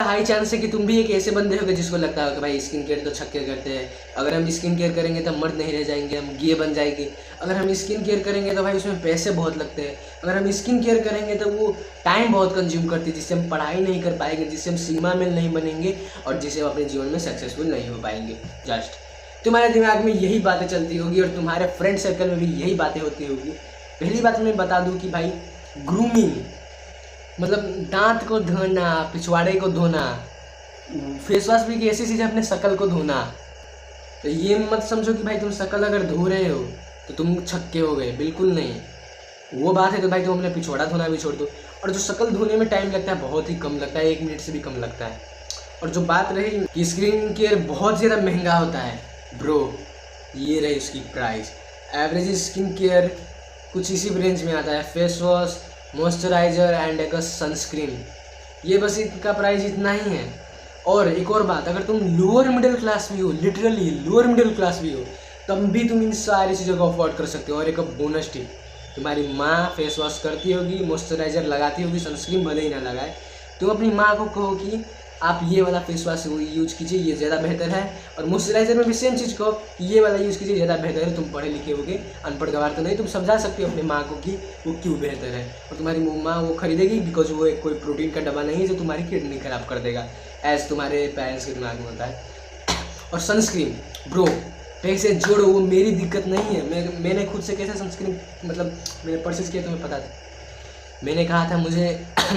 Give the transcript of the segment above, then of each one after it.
High chance है कि तुम भी एक ऐसे बंदे होगे जिसको लगता है कि भाई स्किन केयर तो छक्के करते हैं, अगर हम स्किन केयर करेंगे तो मर्द नहीं रह जाएंगे, हम गे बन जाएंगे। अगर हम स्किन केयर करेंगे तो भाई उसमें पैसे बहुत लगते हैं, अगर हम स्किन केयर करेंगे तो वो टाइम बहुत कंज्यूम करती है, जिससे हम पढ़ाई नहीं कर पाएंगे, जिससे हम सीमा में नहीं बनेंगे और जिससे हम अपने जीवन में सक्सेसफुल नहीं हो पाएंगे। जस्ट तुम्हारे दिमाग में यही बातें चलती होगी और तुम्हारे फ्रेंड सर्कल में भी यही बातें होती होगी। पहली बात मैं बता दूँ कि भाई ग्रूमिंग मतलब दांत को धोना, पिछवाड़े को धोना, फेस वॉश भी एक ऐसी चीज़ है अपने शकल को धोना। तो ये मत समझो कि भाई तुम शकल अगर धो रहे हो तो तुम छक्के हो गए, बिल्कुल नहीं। वो बात है तो भाई तुम अपने पिछवाड़ा धोना भी छोड़ दो। और जो शकल धोने में टाइम लगता है बहुत ही कम लगता है, 1 मिनट से भी कम लगता है। और जो बात रही कि स्किन केयर बहुत ज़्यादा महंगा होता है ब्रो, ये रही उसकी प्राइस। एवरेज स्किन केयर कुछ इसी रेंज में आता है, फेस वॉश, मॉइस्चराइज़र एंड एक सनस्क्रीन, ये बस इनका प्राइस इतना ही है। और एक और बात, अगर तुम लोअर मिडिल क्लास भी हो, लिटरली लोअर मिडिल क्लास भी हो, तब भी तुम इन सारी चीज़ों को अफोर्ड कर सकते हो। और एक बोनस टिप, तुम्हारी माँ फेस वॉश करती होगी, मॉइस्चराइज़र लगाती होगी, सनस्क्रीन भले ही ना लगाए, तुम अपनी माँ को कहो कि आप ये वाला फेस वॉश यूज कीजिए, ये ज़्यादा बेहतर है। और मॉइस्चराइज़र में भी सेम चीज़ कहो, ये वाला यूज़ कीजिए, ज़्यादा बेहतर है। तुम पढ़े लिखे होगे, अनपढ़ गवार तो नहीं, तुम समझा सकते हो अपने माँ को कि वो क्यों बेहतर है। और तुम्हारी माँ वो खरीदेगी बिकॉज वो एक कोई प्रोटीन का डब्बा नहीं है जो तुम्हारी किडनी खराब कर देगा, एज तुम्हारे पेरेंट्स के दिमाग में होता है। और सनस्क्रीन ब्रो, पैसे जोड़ो, वो मेरी दिक्कत नहीं है। मैंने खुद से कैसे सनस्क्रीन मतलब मैंने परचेज किया तुम्हें पता था। मैंने कहा था मुझे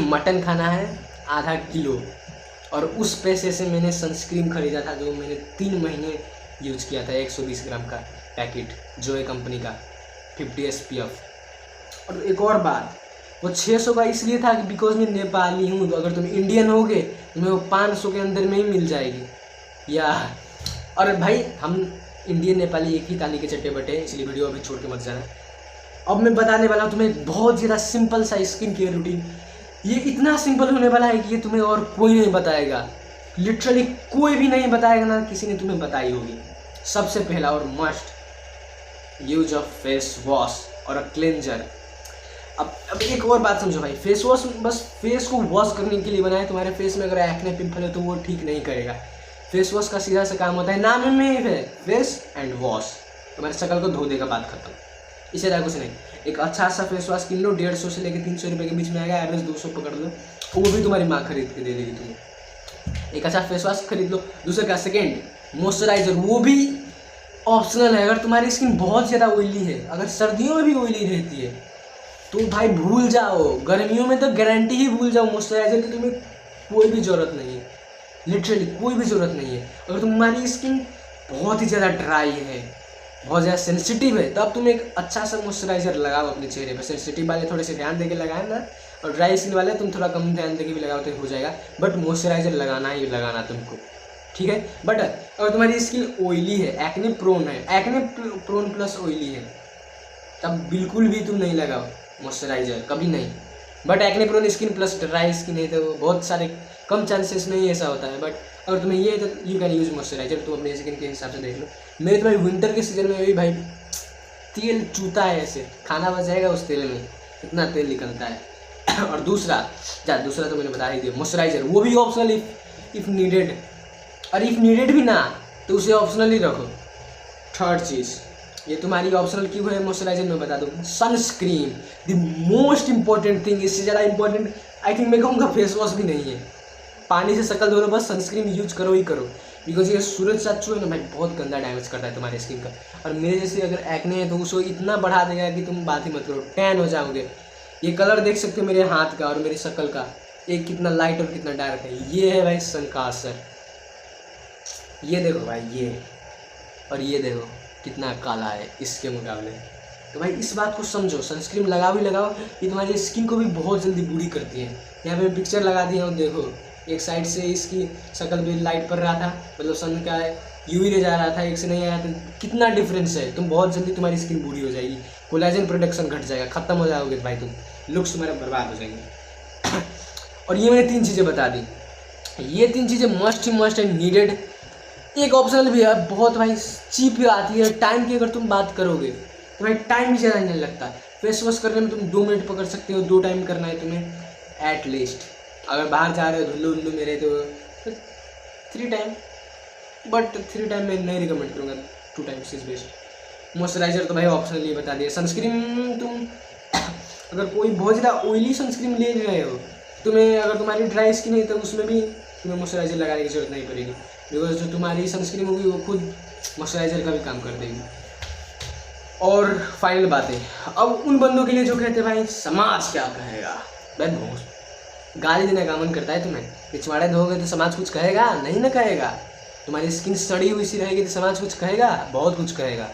मटन खाना है आधा किलो, और उस पैसे से मैंने सनस्क्रीन खरीदा था जो मैंने 3 महीने यूज किया था, 120 ग्राम का पैकेट, जोए कंपनी का, 50 SPF। और एक और बात, वो 600 का इसलिए था कि बिकॉज मैं नेपाली हूँ, तो अगर तुम इंडियन होगे तो मैं वो 500 के अंदर में ही मिल जाएगी या। और भाई हम इंडियन नेपाली एक ही ताली के चट्टे बटे, इसलिए वीडियो अभी छोड़ के मत जाना। अब मैं बताने वाला हूँ तुम्हें बहुत ज़्यादा सिंपल सा स्किन केयर रूटीन। ये इतना सिंपल होने वाला है कि ये तुम्हें और कोई नहीं बताएगा, लिटरली कोई भी नहीं बताएगा, ना किसी ने तुम्हें बताई होगी। सबसे पहला और must, use of face wash और अ क्लेंजर। अब एक और बात समझो भाई, फेस वॉश बस फेस को वॉश करने के लिए बनाए। तुम्हारे फेस में अगर एक्ने पिंपल है तो वो ठीक नहीं करेगा। फेस वॉश का सीधा सा काम होता है, नाम में ही है फेस एंड वॉश, तुम्हारे शक्ल को धो देगा, बात खत्म, इससे ज़्यादा कुछ नहीं। एक अच्छा सा फेस वॉश किन लो, 150 से लेकर 300 रुपये के बीच में आएगा, एवरेज 200 पकड़ लो, वो भी तुम्हारी माँ खरीद के दे देगी तुम्हें। एक अच्छा फेस वॉश खरीद लो। दूसरा का सेकेंड मॉइस्चराइजर, वो भी ऑप्शनल है। अगर तुम्हारी स्किन बहुत ज़्यादा ऑयली है, अगर सर्दियों में भी ऑयली रहती है तो भाई भूल जाओ, गर्मियों में तो गारंटी ही भूल जाओ, मॉइस्चराइजर की तुम्हें कोई भी ज़रूरत नहीं है, लिटरली कोई भी ज़रूरत नहीं है। अगर तुम्हारी स्किन बहुत ही ज़्यादा ड्राई है, बहुत ज़्यादा सेंसिटिव है, तब तुम एक अच्छा सा मॉइस्चराइजर लगाओ अपने चेहरे पर। सेंसिटिव वाले थोड़े से ध्यान देके लगाए ना, और ड्राई स्किन वाले तुम थोड़ा कम ध्यान देके भी लगाओ तो हो जाएगा, बट मॉइस्चराइजर लगाना ही लगाना तुमको, ठीक है। बट अगर तुम्हारी स्किन ऑयली है, एक्ने प्रोन है, एक्ने प्रोन प्लस ऑयली है, तब बिल्कुल भी तुम नहीं लगाओ मॉइस्चराइजर, कभी नहीं। But acne prone skin plus dry skin है तो बहुत सारे कम चांसेस में ही ऐसा होता है। बट अगर तुम्हें ये है तो यू कैन यूज मॉइस्चराइजर, तुम अपने स्किन के हिसाब से देख लो। मेरे तो भाई विंटर के सीजन में भी भाई तेल चूता है, ऐसे खाना बच जाएगा उस तेल में, इतना तेल निकलता है। और दूसरा तो मैंने बता ही दिया, मॉइस्चराइजर, वो भी ऑप्शनल इफ़ नीडेड, और इफ़ नीडेड भी ना तो उसे ऑप्शनल ही रखो। थर्ड चीज़, ये तुम्हारी ऑप्शनल क्यों है मॉइस्चराइजर, मैं बता दूँ, sunscreen, the most important thing. इससे ज़्यादा इंपॉर्टेंट आई थिंक मैं कहूँगा फेस वॉश भी नहीं है। पानी से शक्ल धो लो, बस सनस्क्रीन यूज करो ही करो, बिकॉज ये सूरज चाचू है ना भाई, बहुत गंदा डैमेज करता है तुम्हारी स्किन का। और मेरे जैसे अगर एक्ने है तो उसको इतना बढ़ा देगा कि तुम बात ही मत करो, टैन हो जाओगे। ये कलर देख सकते हो मेरे हाथ का और मेरी शक्ल का, एक कितना लाइट और कितना डार्क है। ये है भाई सनकासर, ये देखो भाई ये, और ये देखो कितना काला है इसके मुकाबले। तो भाई इस बात को समझो, सनस्क्रीन लगाओ ही लगाओ, ये तुम्हारी स्किन को भी बहुत जल्दी बुरी करती है। यहाँ पे पिक्चर लगा दिया हूँ, देखो एक साइड से इसकी शक्ल भी लाइट पड़ रहा था, मतलब सन का यूवी रे जा रहा था, एक से नहीं आया, तो कितना डिफरेंस है। तुम बहुत जल्दी तुम्हारी स्किन बुरी हो जाएगी, कोलेजन प्रोडक्शन घट जाएगा, खत्म हो जाओगे भाई, तुम लुक्स तुम्हारे बर्बाद हो जाएंगे। और ये मैंने 3 चीज़ें बता दी, ये 3 चीज़ें मस्ट एंड नीडेड। एक ऑप्शनल भी है, बहुत भाई चीप आती है। टाइम की अगर तुम बात करोगे तो भाई टाइम भी ज़्यादा नहीं लगता। फेस वॉश करने में तुम 2 मिनट पकड़ सकते हो, 2 टाइम करना है तुम्हें एटलीस्ट, अगर बाहर जा रहे हो धुल्लू उल्लू में रहे तो 3 टाइम, बट 3 टाइम मैं नहीं रिकमेंड करूँगा, 2 टाइम्स इज़ बेस्ट। मॉइस्चराइज़र तो भाई ऑप्शनली बता दिया। सनस्क्रीन तुम अगर कोई बहुत ज़्यादा ऑयली सनस्क्रीन ले रहे हो, तुम्हें अगर तुम्हारी ड्राई स्किन है तो उसमें भी तुम्हें मॉइस्चराइज़र लगाने की ज़रूरत नहीं पड़ेगी, बिकॉज जो तुम्हारी सनस्क्रीन होगी वो खुद मॉइस्चराइज़र का भी काम कर देगी। और फाइनल बात है अब उन बंदों के लिए जो कहते हैं भाई समाज क्या कहेगा, भाई गाली देने का मन करता है तुम्हें, पिछवाड़े धोगे तो समाज कुछ कहेगा? नहीं ना कहेगा। तुम्हारी स्किन सड़ी हुई सी रहेगी तो समाज कुछ कहेगा? बहुत कुछ कहेगा।